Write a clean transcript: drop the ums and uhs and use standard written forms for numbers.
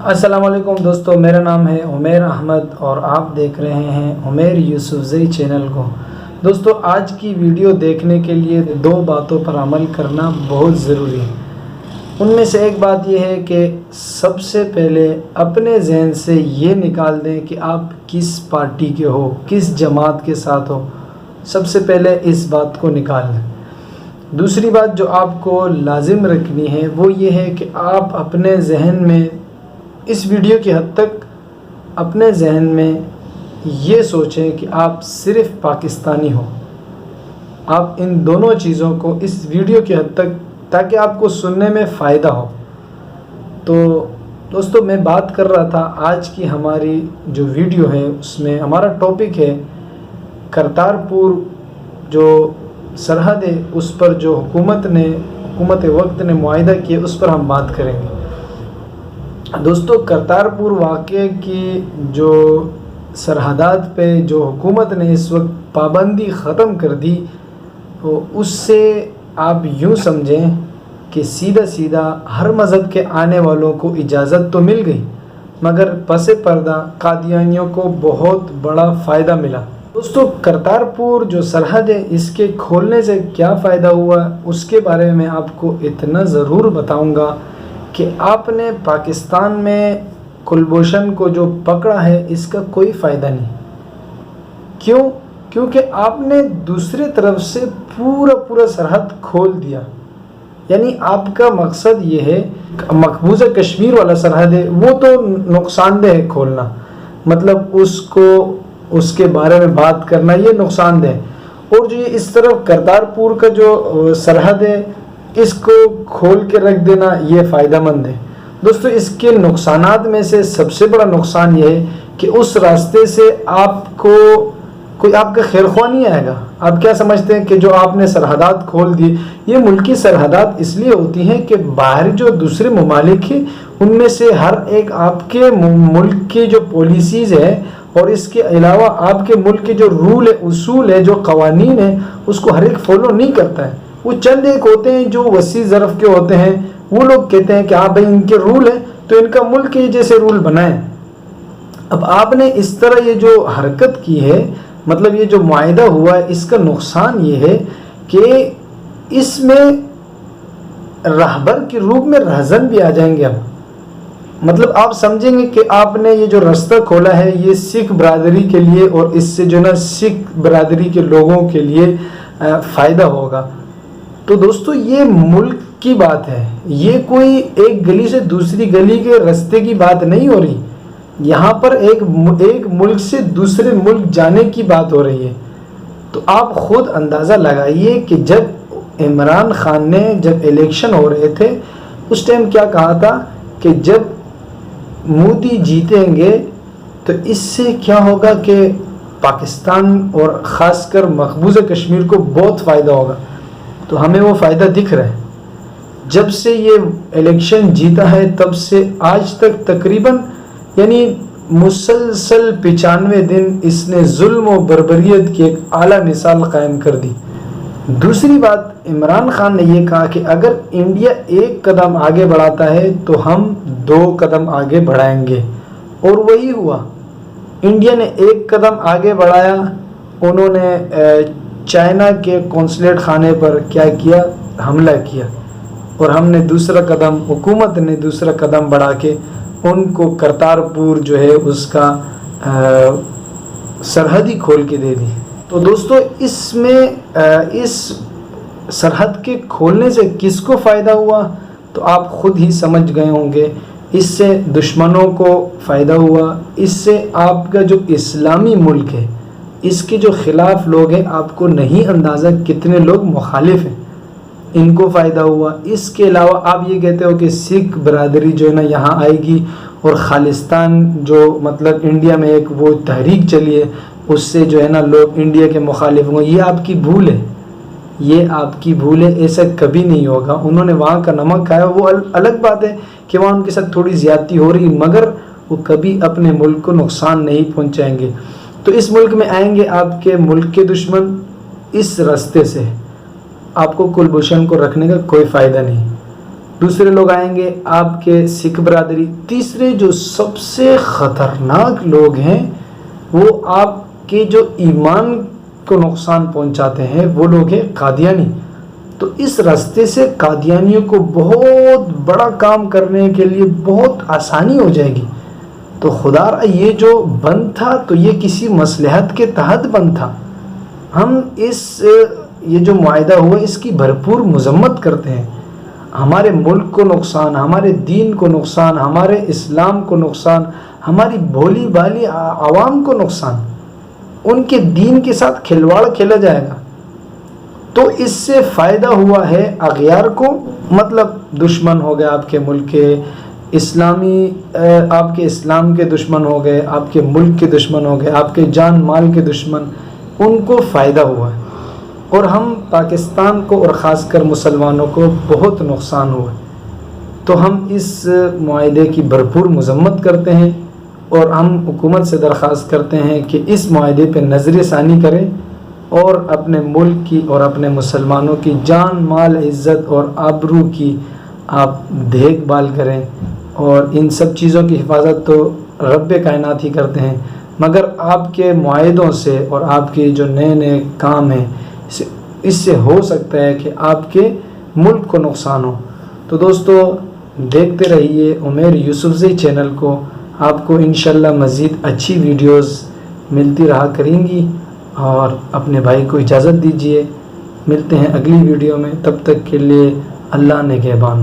السلام علیکم دوستو، میرا نام ہے عمیر احمد اور آپ دیکھ رہے ہیں عمیر یوسفزئی چینل کو۔ دوستو، آج کی ویڈیو دیکھنے کے لیے دو باتوں پر عمل کرنا بہت ضروری ہے۔ ان میں سے ایک بات یہ ہے کہ سب سے پہلے اپنے ذہن سے یہ نکال دیں کہ آپ کس پارٹی کے ہو، کس جماعت کے ساتھ ہو۔ سب سے پہلے اس بات کو نکال دیں۔ دوسری بات جو آپ کو لازم رکھنی ہے وہ یہ ہے کہ آپ اپنے ذہن میں اس ویڈیو کی حد تک اپنے ذہن میں یہ سوچیں کہ آپ صرف پاکستانی ہو۔ آپ ان دونوں چیزوں کو اس ویڈیو کی حد تک، تاکہ آپ کو سننے میں فائدہ ہو۔ تو دوستو، میں بات کر رہا تھا آج کی ہماری جو ویڈیو ہے اس میں ہمارا ٹاپک ہے کرتارپور جو سرحد ہے، اس پر جو حکومت وقت نے معاہدہ کیا، اس پر ہم بات کریں گے۔ دوستو، کرتارپور واقعے کی جو سرحدات پہ جو حکومت نے اس وقت پابندی ختم کر دی، تو اس سے آپ یوں سمجھیں کہ سیدھا ہر مذہب کے آنے والوں کو اجازت تو مل گئی، مگر پس پردہ قادیانیوں کو بہت بڑا فائدہ ملا۔ دوستو، کرتارپور جو سرحد ہے، اس کے کھولنے سے کیا فائدہ ہوا، اس کے بارے میں آپ کو اتنا ضرور بتاؤں گا کہ آپ نے پاکستان میں کلبھوشن کو جو پکڑا ہے، اس کا کوئی فائدہ نہیں۔ کیوں؟ کیونکہ آپ نے دوسری طرف سے پورا سرحد کھول دیا۔ یعنی آپ کا مقصد یہ ہے، مقبوضہ کشمیر والا سرحد ہے وہ تو نقصان دہ ہے کھولنا، مطلب اس کے بارے میں بات کرنا یہ نقصان دہ ہے۔ اور جو یہ اس طرف کرتارپور کا جو سرحد ہے، اس کو کھول کے رکھ دینا یہ فائدہ مند ہے۔ دوستو، اس کے نقصانات میں سے سب سے بڑا نقصان یہ ہے کہ اس راستے سے آپ کا خیر خواہ نہیں آئے گا۔ آپ کیا سمجھتے ہیں کہ جو آپ نے سرحدات کھول دی، یہ ملکی سرحدات اس لیے ہوتی ہیں کہ باہر جو دوسرے ممالک ہیں ان میں سے ہر ایک آپ کے ملک کی جو پالیسیز ہے اور اس کے علاوہ آپ کے ملک کے جو رول ہے، اصول ہے، جو قوانین ہیں، اس کو ہر ایک فالو نہیں کرتا ہے۔ وہ چند ایک ہوتے ہیں جو وسیع ظرف کے ہوتے ہیں، وہ لوگ کہتے ہیں کہ ہاں بھائی ان کے رول ہیں تو ان کا ملک یہ جیسے رول بنائیں۔ اب آپ نے اس طرح یہ جو حرکت کی ہے، مطلب یہ جو معاہدہ ہوا ہے، اس کا نقصان یہ ہے کہ اس میں راہبر کے روپ میں رہزن بھی آ جائیں گے۔ اب مطلب آپ سمجھیں گے کہ آپ نے یہ جو راستہ کھولا ہے یہ سکھ برادری کے لیے، اور اس سے جو نا سکھ برادری کے لوگوں کے لیے فائدہ ہوگا۔ تو دوستو، یہ ملک کی بات ہے، یہ کوئی ایک گلی سے دوسری گلی کے راستے کی بات نہیں ہو رہی۔ یہاں پر ایک ملک سے دوسرے ملک جانے کی بات ہو رہی ہے۔ تو آپ خود اندازہ لگائیے کہ جب عمران خان نے جب الیکشن ہو رہے تھے، اس ٹائم کیا کہا تھا کہ جب مودی جیتیں گے تو اس سے کیا ہوگا کہ پاکستان اور خاص کر مقبوضہ کشمیر کو بہت فائدہ ہوگا۔ تو ہمیں وہ فائدہ دکھ رہا ہے۔ جب سے یہ الیکشن جیتا ہے تب سے آج تک تقریباً یعنی مسلسل 95 دن اس نے ظلم و بربریت کی ایک اعلیٰ مثال قائم کر دی۔ دوسری بات، عمران خان نے یہ کہا کہ اگر انڈیا ایک قدم آگے بڑھاتا ہے تو ہم 2 قدم آگے بڑھائیں گے، اور وہی ہوا۔ انڈیا نے 1 قدم آگے بڑھایا، انہوں نے چائنا کے قونصلیٹ خانے پر کیا کیا؟ حملہ کیا، اور ہم نے حکومت نے دوسرا قدم بڑھا کے ان کو کرتارپور جو ہے اس کا سرحد ہی کھول کے دے دی۔ تو دوستو، اس میں اس سرحد کے کھولنے سے کس کو فائدہ ہوا تو آپ خود ہی سمجھ گئے ہوں گے۔ اس سے دشمنوں کو فائدہ ہوا، اس سے آپ کا جو اسلامی ملک ہے اس کے جو خلاف لوگ ہیں، آپ کو نہیں اندازہ کتنے لوگ مخالف ہیں، ان کو فائدہ ہوا۔ اس کے علاوہ آپ یہ کہتے ہو کہ سکھ برادری جو ہے نا یہاں آئے گی، اور خالستان جو مطلب انڈیا میں ایک وہ تحریک چلی ہے، اس سے جو ہے نا لوگ انڈیا کے مخالف ہوں گے۔ یہ آپ کی بھول ہے، یہ آپ کی بھول ہے، ایسا کبھی نہیں ہوگا۔ انہوں نے وہاں کا نمک کھایا، وہ الگ بات ہے کہ وہاں ان کے ساتھ تھوڑی زیادتی ہو رہی، مگر وہ کبھی اپنے ملک کو نقصان نہیں پہنچائیں گے۔ تو اس ملک میں آئیں گے آپ کے ملک کے دشمن، اس راستے سے آپ کو کلبھوشن کو رکھنے کا کوئی فائدہ نہیں۔ دوسرے لوگ آئیں گے آپ کے سکھ برادری، تیسرے جو سب سے خطرناک لوگ ہیں وہ آپ کے جو ایمان کو نقصان پہنچاتے ہیں وہ لوگ ہیں قادیانی۔ تو اس راستے سے قادیانیوں کو بہت بڑا کام کرنے کے لیے بہت آسانی ہو جائے گی۔ تو خدا را یہ جو بند تھا تو یہ کسی مصلحت کے تحت بند تھا۔ ہم یہ جو معاہدہ ہوا اس کی بھرپور مذمت کرتے ہیں۔ ہمارے ملک کو نقصان، ہمارے دین کو نقصان، ہمارے اسلام کو نقصان، ہماری بھولی بھالی عوام کو نقصان، ان کے دین کے ساتھ کھلواڑ کھیلا جائے گا۔ تو اس سے فائدہ ہوا ہے اغیار کو، مطلب دشمن ہو گئے آپ کے ملک کے اسلامی، آپ کے اسلام کے دشمن ہو گئے، آپ کے ملک کے دشمن ہو گئے، آپ کے جان مال کے دشمن، ان کو فائدہ ہوا ہے، اور ہم پاکستان کو اور خاص کر مسلمانوں کو بہت نقصان ہوا ہے۔ تو ہم اس معاہدے کی بھرپور مذمت کرتے ہیں، اور ہم حکومت سے درخواست کرتے ہیں کہ اس معاہدے پہ نظر ثانی کریں اور اپنے ملک کی اور اپنے مسلمانوں کی جان مال عزت اور آبرو کی آپ دیکھ بھال کریں، اور ان سب چیزوں کی حفاظت تو رب کائنات ہی کرتے ہیں، مگر آپ کے معاہدوں سے اور آپ کے جو نئے نئے کام ہیں اس سے ہو سکتا ہے کہ آپ کے ملک کو نقصان ہو۔ تو دوستو دیکھتے رہیے عمیر یوسفزئی چینل کو، آپ کو انشاءاللہ مزید اچھی ویڈیوز ملتی رہا کریں گی، اور اپنے بھائی کو اجازت دیجیے، ملتے ہیں اگلی ویڈیو میں، تب تک کے لیے اللہ نگہبان۔